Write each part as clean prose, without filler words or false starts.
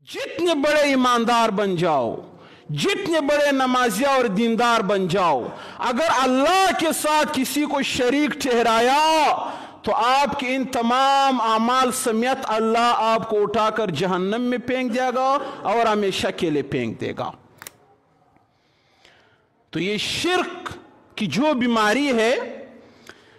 जितने बड़े ईमानदार बन जाओ, जितने बड़े नमाजिया और दीनदार बन जाओ, अगर अल्लाह के साथ किसी को शरीक ठहराया तो आपके इन तमाम आमाल समेत अल्लाह आपको उठाकर जहन्नम में फेंक देगा और हमेशा के लिए फेंक देगा। तो ये शिर्क की जो बीमारी है,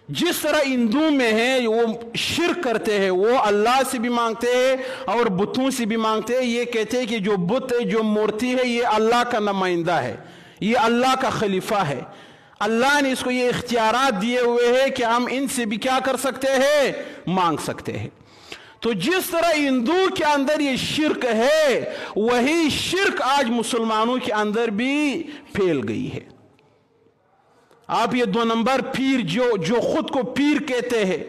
जिस तरह हिंदू में है वो शिर्क करते हैं, वो अल्लाह से भी मांगते हैं और बुतों से भी मांगते हैं। ये कहते हैं कि जो बुत है, जो मूर्ति है, ये अल्लाह का नुमाइंदा है, ये अल्लाह का खलीफा है। अल्लाह ने इसको ये इख्तियारात दिए हुए हैं कि हम इनसे भी क्या कर सकते हैं, मांग सकते हैं। तो जिस तरह हिंदू के अंदर ये शिर्क है, वही शिर्क आज मुसलमानों के अंदर भी फैल गई है। आप ये 2 नंबर पीर जो खुद को पीर कहते हैं,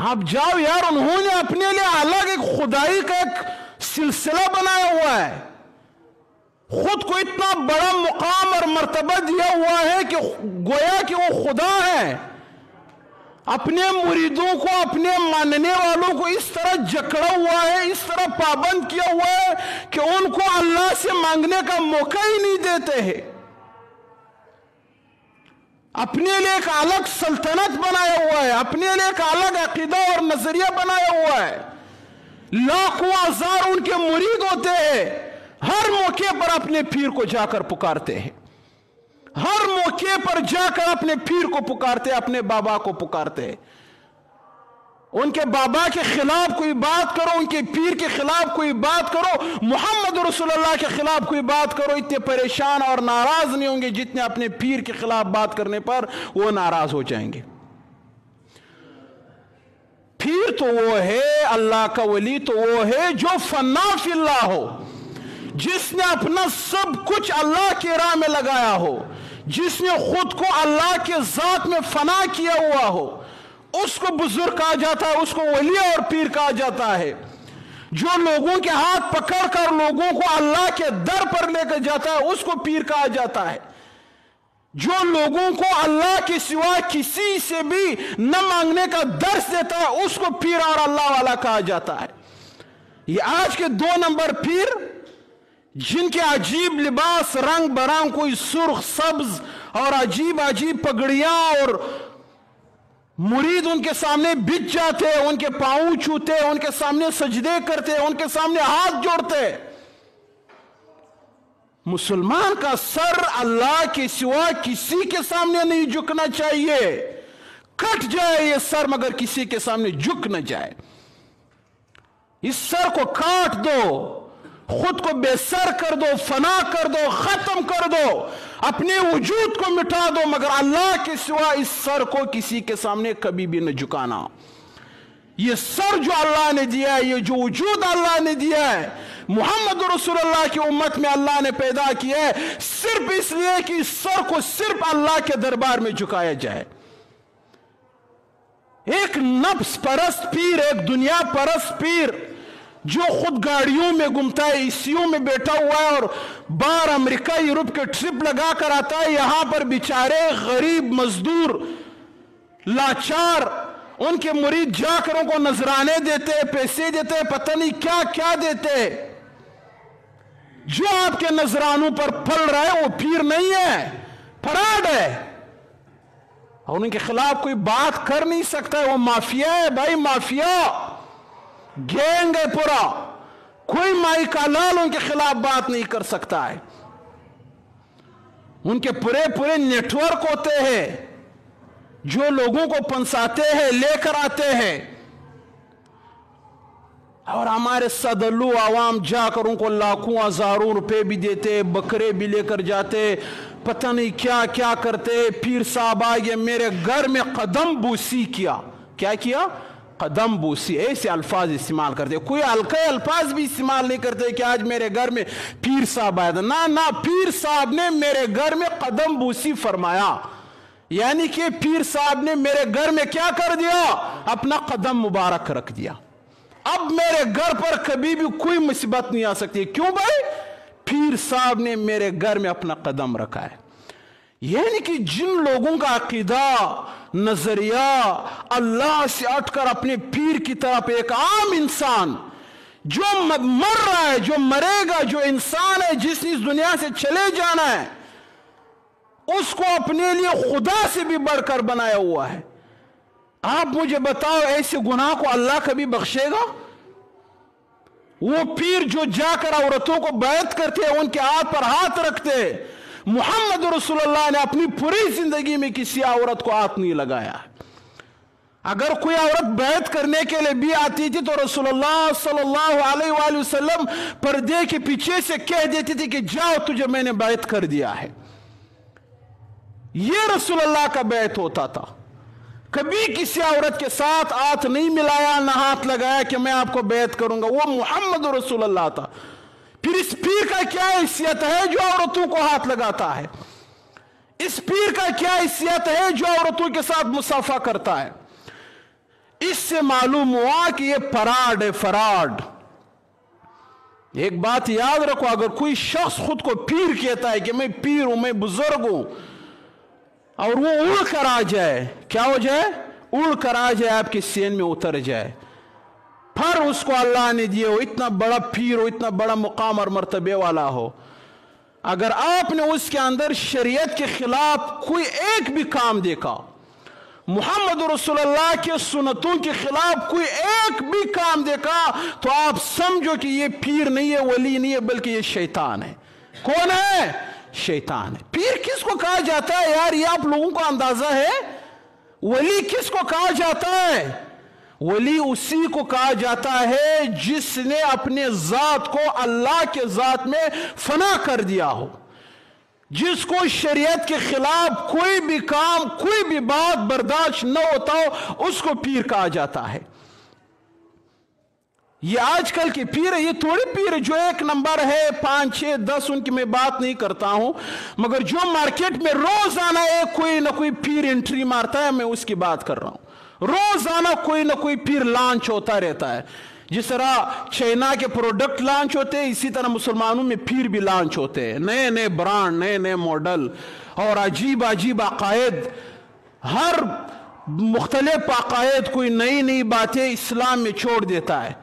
आप जाओ यार, उन्होंने अपने लिए अलग एक खुदाई का एक सिलसिला बनाया हुआ है, खुद को इतना बड़ा मुकाम और मर्तबा दिया हुआ है कि गोया कि वो खुदा है। अपने मुरीदों को, अपने मानने वालों को इस तरह जकड़ा हुआ है, इस तरह पाबंद किया हुआ है कि उनको अल्लाह से मांगने का मौका ही नहीं देते हैं। अपने लिए एक अलग सल्तनत बनाया हुआ है, अपने लिए एक अलग अकीदा और नजरिया बनाया हुआ है। लाखों हजार उनके मुरीद होते हैं, हर मौके पर अपने पीर को जाकर पुकारते हैं, हर मौके पर जाकर अपने पीर को पुकारते हैं, अपने बाबा को पुकारते हैं। उनके बाबा के खिलाफ कोई बात करो, उनके पीर के खिलाफ कोई बात करो, मोहम्मद रसूलुल्लाह के खिलाफ कोई बात करो, इतने परेशान और नाराज नहीं होंगे जितने अपने पीर के खिलाफ बात करने पर वो नाराज हो जाएंगे। पीर तो वो है, अल्लाह का वली तो वो है जो फन्ना फिल्लाह हो, जिसने अपना सब कुछ अल्लाह की राह में लगाया हो, जिसने खुद को अल्लाह के जात में फना किया हुआ हो, उसको बुजुर्ग कहा जाता है, उसको वली और पीर कहा जाता है। जो लोगों के हाथ पकड़कर लोगों को अल्लाह के दर पर लेकर जाता है, उसको पीर कहा जाता है। जो लोगों को अल्लाह के सिवा किसी से भी न मांगने का दर्स देता है, उसको पीर और अल्लाह वाला कहा जाता है। ये आज के 2 नंबर पीर, जिनके अजीब लिबास, रंग बरंग, कोई सुर्ख, सब्ज और अजीब अजीब पगड़ियां, और मुरीद उनके सामने बिछ जाते हैं, उनके पांव छूते हैं, उनके सामने सजदे करते हैं, उनके सामने हाथ जोड़ते हैं। मुसलमान का सर अल्लाह के सिवा किसी के सामने नहीं झुकना चाहिए। कट जाए ये सर मगर किसी के सामने झुक न जाए। इस सर को काट दो, खुद को बेसर कर दो, फना कर दो, खत्म कर दो, अपने वजूद को मिटा दो, मगर अल्लाह के सिवा इस सर को किसी के सामने कभी भी न झुकाना। ये सर जो अल्लाह ने दिया है, ये जो वजूद अल्लाह ने दिया है, मोहम्मद रसूलुल्लाह की उम्मत में अल्लाह ने पैदा किया है, सिर्फ इसलिए कि इस सर को सिर्फ अल्लाह के दरबार में झुकाया जाए। एक नफ्स परस्त पीर, एक दुनिया परस्त पीर जो खुद गाड़ियों में घूमता है, एसीओ में बैठा हुआ है और बाहर अमेरिका यूरोप के ट्रिप लगा कर आता है, यहां पर बेचारे गरीब मजदूर लाचार उनके मुरीद जाकर उनको नजराने देते हैं, पैसे देते हैं, पता नहीं क्या क्या देते हैं। जो आपके नजरानों पर फल रहा है वो पीर नहीं है, फराड है, और उनके खिलाफ कोई बात कर नहीं सकता है। वो माफिया है भाई, माफिया गैंग है पूरा। कोई माई का लाल उनके खिलाफ बात नहीं कर सकता है। उनके पूरे पूरे नेटवर्क होते हैं जो लोगों को पंसाते हैं, लेकर आते हैं, और हमारे सदल्लू आवाम जाकर उनको लाखों हजारों रुपए भी देते, बकरे भी लेकर जाते, पता नहीं क्या क्या करते। पीर साहब आ गए मेरे घर में, कदम बूसी किया। क्या किया? कदम बूसी। ऐसे अल्फाज इस्तेमाल करते, कोई हल्के अल्फाज भी इस्तेमाल नहीं करते कि आज मेरे घर में पीर साहब आया था। ना ना, पीर साहब ने मेरे घर में कदम बूसी फरमाया, यानी कि पीर साहब ने मेरे घर में क्या कर दिया? अपना कदम मुबारक रख दिया। अब मेरे घर पर कभी भी कोई मुसीबत नहीं आ सकती। क्यों भाई? पीर साहब ने मेरे घर में अपना कदम रखा है। यानी कि जिन लोगों का अकीदा, नजरिया अल्लाह से हटकर अपने पीर की तरफ, एक आम इंसान जो मर रहा है, जो मरेगा, जो इंसान है जिसने इस दुनिया से चले जाना है, उसको अपने लिए खुदा से भी बढ़कर बनाया हुआ है। आप मुझे बताओ, ऐसे गुनाह को अल्लाह कभी बख्शेगा? वो पीर जो जाकर औरतों को बैत करते हैं, उनके हाथ पर हाथ रखते हैं, मोहम्मद रसूलुल्लाह ने अपनी पूरी जिंदगी में किसी औरत को हाथ नहीं लगाया। अगर कोई औरत बैत करने के लिए भी आती थी तो रसूलुल्लाह सल्लल्लाहु अलैहि वसल्लम पर्दे के पीछे से कह देते थे कि जाओ, तुझे मैंने बैत कर दिया है। यह रसूलुल्लाह का बैत होता था। कभी किसी औरत के साथ हाथ नहीं मिलाया, ना हाथ लगाया कि मैं आपको बैत करूंगा। वो मोहम्मद रसूलुल्लाह था। फिर इस पीर का क्या हैसियत है जो औरतों को हाथ लगाता है? इस पीर का क्या हैसियत है जो औरतों के साथ मुसाफा करता है? इससे मालूम हुआ कि ये फराड है, फराड। एक बात याद रखो, अगर कोई शख्स खुद को पीर कहता है कि मैं पीर हूं, मैं बुजुर्ग हूं, और वो उड़ कर आ जाए, क्या हो जाए? उड़ कर आ जाए, आपके सीने में उतर जाए, फिर उसको अल्लाह ने दिए हो, इतना बड़ा पीर हो, इतना बड़ा मुकाम और मर्तबे वाला हो, अगर आपने उसके अंदर शरीयत के खिलाफ कोई एक भी काम देखा, मोहम्मद रसूलुल्लाह के सुन्नतों के खिलाफ कोई एक भी काम देखा, तो आप समझो कि ये पीर नहीं है, वली नहीं है, बल्कि ये शैतान है। कौन है? शैतान है। पीर किसको कहा जाता है यार? ये आप लोगों को अंदाजा है? वली किसको कहा जाता है? वली उसी को कहा जाता है जिसने अपने जात को अल्लाह के जात में फना कर दिया हो, जिसको शरीयत के खिलाफ कोई भी काम, कोई भी बात बर्दाश्त न होता हो, उसको पीर कहा जाता है। ये आजकल के पीर है, ये थोड़ी पीर जो एक नंबर है, 5, 6, 10, उनकी मैं बात नहीं करता हूं, मगर जो मार्केट में रोजाना एक कोई ना कोई पीर एंट्री मारता है, मैं उसकी बात कर रहा हूं। रोजाना कोई ना कोई पीर लॉन्च होता रहता है। जिस तरह चाइना के प्रोडक्ट लॉन्च होते हैं, इसी तरह मुसलमानों में पीर भी लॉन्च होते हैं, नए नए ब्रांड, नए नए मॉडल, और अजीब अजीब अकायद। हर मुख्तलिफ अकायद कोई नई नई बातें इस्लाम में छोड़ देता है,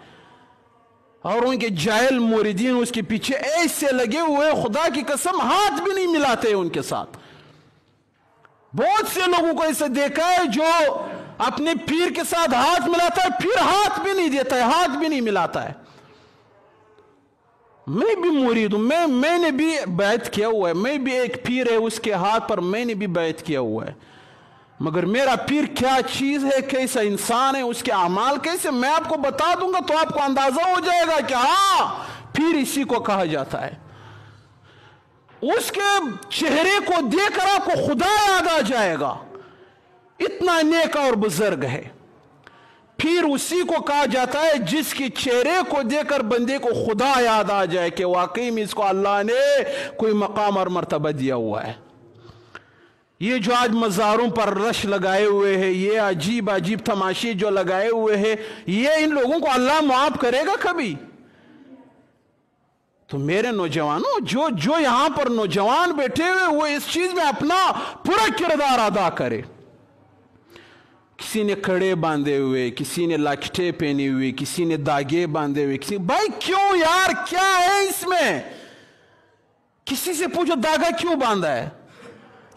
और उनके जाहिल मुरीदीन उसके पीछे ऐसे लगे हुए, खुदा की कसम हाथ भी नहीं मिलाते उनके साथ। बहुत से लोगों को ऐसे देखा है जो अपने पीर के साथ हाथ मिलाता है, फिर हाथ भी नहीं देता है, हाथ भी नहीं मिलाता है। मैं भी मुरीद हूं, मैंने भी बैत किया हुआ है, मैं भी एक पीर है, उसके हाथ पर मैंने भी बैत किया हुआ है, मगर मेरा पीर क्या चीज है, कैसा इंसान है, उसके अमाल कैसे, मैं आपको बता दूंगा तो आपको अंदाजा हो जाएगा कि हाँ, पीर इसी को कहा जाता है। उसके चेहरे को देखकर आपको खुदा याद आ जाएगा, इतना नेक और बुजुर्ग है। फिर उसी को कहा जाता है जिसके चेहरे को देखकर बंदे को खुदा याद आ जाए कि वाकई में इसको अल्लाह ने कोई मकाम और मर्तबा दिया हुआ है। ये जो आज मज़ारों पर रश लगाए हुए हैं, ये अजीब अजीब तमाशे जो लगाए हुए हैं, ये इन लोगों को अल्लाह माफ करेगा कभी? तो मेरे नौजवानों, जो यहां पर नौजवान बैठे हुए, वो इस चीज में अपना पूरा किरदार अदा करे। किसी ने कड़े बांधे हुए, किसी ने लाखटे पहनी हुई, किसी ने दागे बांधे हुए, किसी, भाई क्यों यार, क्या है इसमें? किसी से पूछो दागा क्यों बांधा है?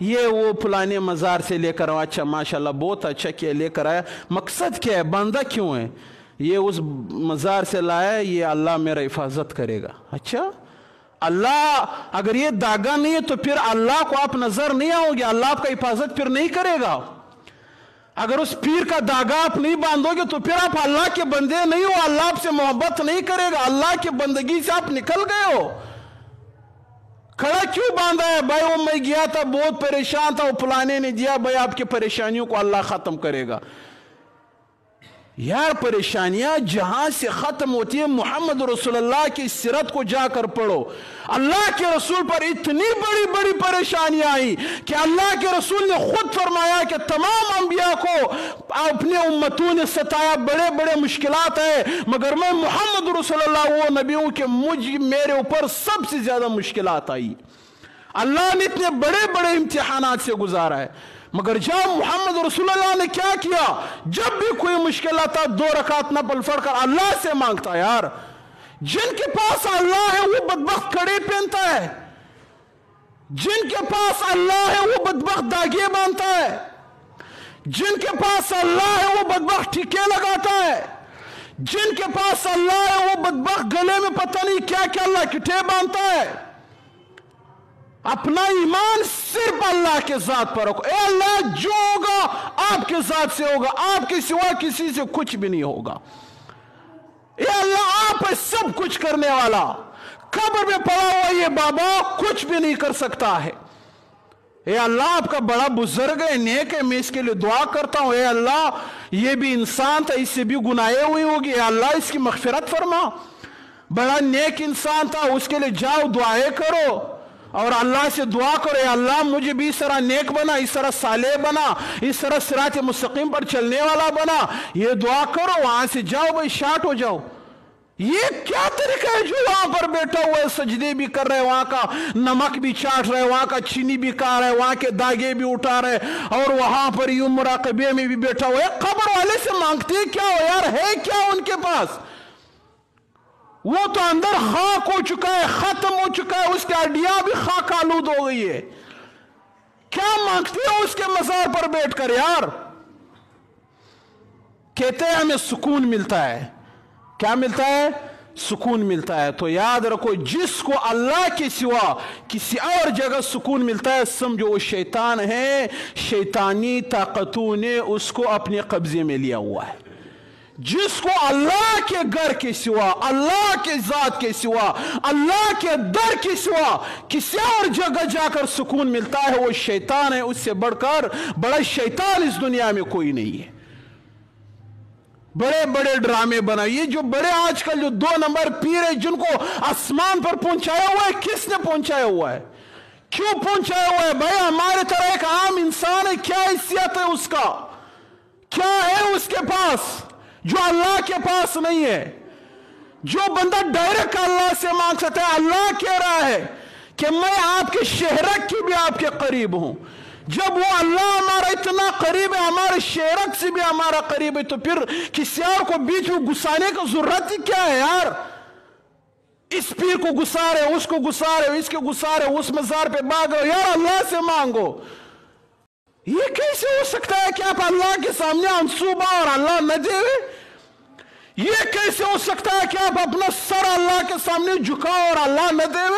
ये वो पुराने मजार से लेकर आया, अच्छा माशाल्लाह बहुत अच्छा किया, लेकर आया, मकसद क्या है, बांधा क्यों है? ये उस मजार से लाया, ये अल्लाह मेरा हिफाजत करेगा। अच्छा, अल्लाह, अगर ये दागा नहीं है तो फिर अल्लाह को आप नजर नहीं आओगे, अल्लाह आपका हिफाजत फिर नहीं करेगा। अगर उस पीर का दागा आप नहीं बांधोगे तो फिर आप अल्लाह के बंदे नहीं हो, अल्लाह आपसे मोहब्बत नहीं करेगा, अल्लाह की बंदगी से आप निकल गए हो। खड़ा क्यों बांधा है? भाई वो मैं गया था, बहुत परेशान था, वो फलाने ने दिया, भाई आपकी परेशानियों को अल्लाह खत्म करेगा। यार परेशानियां जहां से खत्म होती है, मोहम्मद रसूलुल्लाह की सीरत को जाकर पढ़ो। अल्लाह के रसूल पर इतनी बड़ी बड़ी परेशानियां आई कि अल्लाह के रसूल ने खुद फरमाया कि तमाम अंबिया को अपने उम्मतों ने सताया, बड़े बड़े मुश्किलात है, मगर मैं मोहम्मद रसूलुल्लाह वो नबियों के मेरे ऊपर सबसे ज्यादा मुश्किलात आई। अल्लाह ने इतने बड़े बड़े इम्तिहानात से गुजारा है, मगर जब मोहम्मद रसूलुल्लाह ने क्या किया, जब भी कोई मुश्किल आता 2 रकात नफल पढ़कर अल्लाह से मांगता। यार جن کے پاس اللہ ہے وہ بدبخت کڑے پہنتا ہے، جن کے پاس اللہ ہے وہ بدبخت داغے باندھتا ہے، جن کے پاس اللہ ہے وہ بدبخت ٹھیکے لگاتا ہے، جن کے پاس اللہ ہے وہ بدبخت گلے میں پتہ نہیں کیا کیا لکٹے باندھتا ہے۔ اپنا ایمان صرف اللہ کے ذات پر رکھو۔ اے اللہ جو ہوگا آپ کے ذات سے ہوگا، آپ کے سوا کسی سے کچھ بھی نہیں ہوگا۔ اے اللہ آپ ہے سب کچھ کرنے والا، قبر میں پڑا ہوا یہ بابا کچھ بھی نہیں کر سکتا ہے۔ اے اللہ آپ کا بڑا بزرگ ہے، نیک ہے، میں اس کے لیے دعا کرتا ہوں۔ اے اللہ یہ بھی انسان تھا، اس سے بھی گناہیں ہوئی ہوگی، اے اللہ اس کی مغفرت فرما۔ بڑا نیک انسان تھا، اس کے لیے جاؤ دعائیں کرو اور اللہ سے دعا کرو، اے اللہ مجھے بھی اس طرح نیک بنا، اس طرح صالح بنا، اس طرح صراط مستقیم پر چلنے والا بنا۔ یہ دعا کرو، وہاں سے جاؤ بھائی شارٹ ہو جاؤ۔ یہ کیا طریقہ ہے جو وہاں پر بیٹھا ہوا ہے، سجدے بھی کر رہے، وہاں کا نمک بھی چاٹ رہے، وہاں کا چینی بھی کھا رہے، وہاں کے داغے بھی اٹھا رہے، اور وہاں پر یوں مراقبے میں بھی بیٹھا ہوا ہے۔ قبر والے سے مانگتے کیا ہو یار، ہے کیا ان کے پاس؟ وہ تو اندر خاک ہو چکا ہے، ختم ہو چکا ہے، اس کی ہڈیاں بھی خاک آلود ہو گئی ہے۔ کیا مانگتے ہو اس کے مزار پر بیٹھ کر یار؟ کہتے ہیں ہمیں سکون ملتا ہے۔ کیا ملتا ہے؟ سکون ملتا ہے۔ تو یاد رکھو جس کو اللہ کے سوا کسی اور جگہ سکون ملتا ہے سمجھو وہ شیطان ہے، شیطانی طاقتوں نے اس کو اپنے قبضے میں لیا ہوا ہے۔ جس کو اللہ کے گھر کے سوا، اللہ کے ذات کے سوا، اللہ کے در کے سوا کسی اور جگہ جا کر سکون ملتا ہے وہ شیطان ہے۔ اس سے بڑھ کر بڑا شیطان اس دنیا میں کوئی نہیں ہے۔ بڑے بڑے ڈرامے بنائے، یہ جو بڑے آج کل جو 2 نمبر پیر ہیں جن کو آسمان پر پہنچایا ہوا ہے، کس نے پہنچایا ہوا ہے؟ کیوں پہنچایا ہوا ہے؟ بھائی ہمارے طرح ایک عام انسان ہے، کیا حیثیت ہے اس کا؟ کیا ہے اس کے پاس جو اللہ کے پاس نہیں ہے؟ جو بندہ ڈائریکٹ اللہ سے مانگ سکتا ہے، اللہ کہہ رہا ہے کہ میں آپ کے شہرک کی بھی آپ کے قریب ہوں۔ جب وہ اللہ ہمارا اتنا قریب ہے، ہمارے شہرک سے بھی ہمارا قریب ہے، تو پھر کسی اور کو بیچ میں گھسانے کا ضرورت ہی کیا ہے یار؟ اس پیر کو گھسا رہے، اس کو گھسا رہے، اس کے گھسا رہے، اس مزار پہ بھاگ رہے، یار اللہ سے مانگو۔ یہ کیسے ہو سکتا ہے کہ آپ اللہ کے سامنے منصوبہ اور اللہ نہ دے؟ یہ کیسے ہو سکتا ہے کہ آپ اپنا سر اللہ کے سامنے جھکاؤ اور اللہ نہ دے؟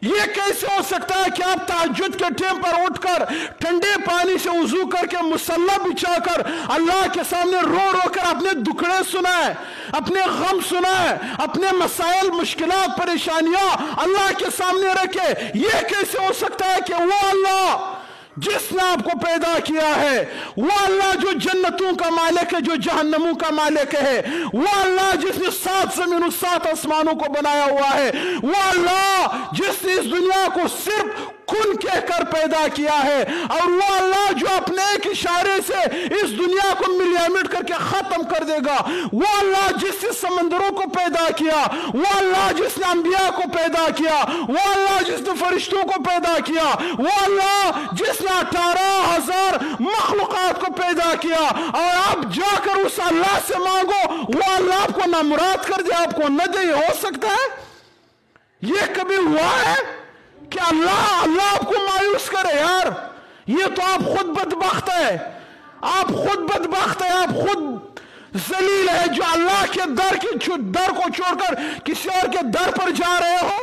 یہ کیسے ہو سکتا ہے کہ آپ تہجد کے ٹائم پر اٹھ کر ٹھنڈے پانی سے وضو کر کے مصلی بچھا کر اللہ کے سامنے رو رو کر اپنے دکھڑے سنائے، اپنے غم سنائے، اپنے مسائل، مشکلات، پریشانیاں اللہ کے سامنے رکھے؟ یہ کیسے ہو سکتا ہے کہ وہ اللہ جس نے آپ کو پیدا کیا ہے، وہ اللہ جو جنتوں کا مالک ہے، جو جہنموں کا مالک ہے، وہ اللہ جس نے 7 زمینوں 7 آسمانوں کو بنایا ہوا ہے، وہ اللہ جس نے اس دنیا کو صرف کن کہہ کر پیدا کیا ہے، اور وہ اللہ جو اپنے ایک اشارے سے اس دنیا کو ملیامٹ کر کے ختم کر دے گا، وہ اللہ جس نے سمندروں کو پیدا کیا، وہ اللہ جس نے انبیاء کو پیدا کیا، وہ اللہ جس نے فرشتوں کو پیدا کیا، وہ اللہ جس نے 18,000 مخلوقات کو پیدا کیا، اور آپ جا کر اس اللہ سے مانگو وہ اللہ آپ کو نہ مراد کر دے، آپ کو نہ دے؟ ہو سکتا ہے؟ یہ کبھی ہوا ہے کہ اللہ آپ کو مایوس کرے یار؟ یہ تو آپ خود بدبخت ہے، آپ خود بدبخت ہے، آپ خود ذلیل ہے جو اللہ کے در کو چھوڑ کر کسی اور کے در پر جا رہے ہو۔